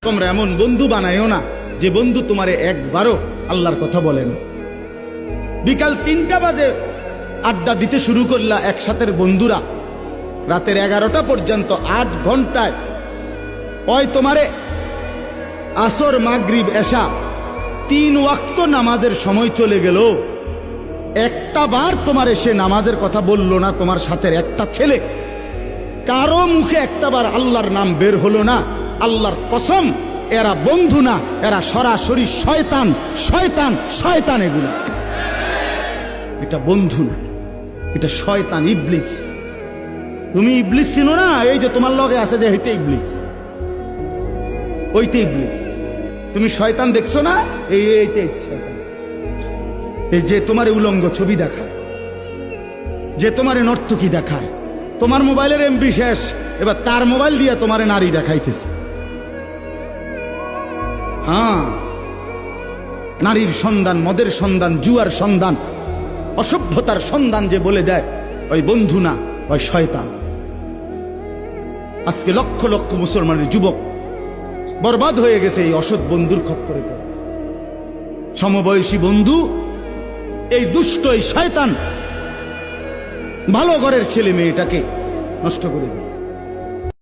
তোমরা এমন বন্ধু বানাইও না যে বন্ধু তোমারে একবারও আল্লাহর কথা বলে না। বিকাল ৩টা বাজে আড্ডা দিতে শুরু করলা একসাথের বন্ধুরা, রাতের 11টা পর্যন্ত ৮ ঘন্টায় ওই তোমারে আসর মাগরিব এশা ৩ ওয়াক্ত নামাজের সময় চলে গেল, একটা বার তোমারে সে নামাজের কথা বললো না। তোমার সাথে একটা ছেলে কারো মুখে একটাবার আল্লাহর নাম বের হলো না। আল্লাহর কসম, এরা বন্ধু না, এরা সরাসরি শয়তান। শয়তান শয়তান, এগুলা এটা বন্ধু না, এটা শয়তান, ইবলিস। তুমি ইবলিস চিনো না? এই যে তোমার লগে আছে যে হইতে ইবলিস, ওইতে ইবলিস। তুমি শয়তান দেখছো না? এইতে শয়তান। এই যে তোমার উলঙ্গ ছবি দেখায়, যে তোমার নর্তকী দেখায়, তোমার মোবাইলের এমবি শেষ, এবার তার মোবাইল দিয়ে তোমার নারী দেখাইতেছে। হ্যাঁ, নারীর সন্ধান, মদের সন্ধান, জুয়ার সন্ধান, অসভ্যতার সন্ধান যে বলে দেয়, ওই বন্ধু না, ওই শয়তান। আজকে লক্ষ লক্ষ মুসলমানের যুবক বরবাদ হয়ে গেছে এই অসৎ বন্ধুর খপ্পরে। সমবয়সী বন্ধু, এই দুষ্ট, এই শয়তান ভালো ঘরের ছেলে মেয়েটাকে নষ্ট করে দিয়েছে।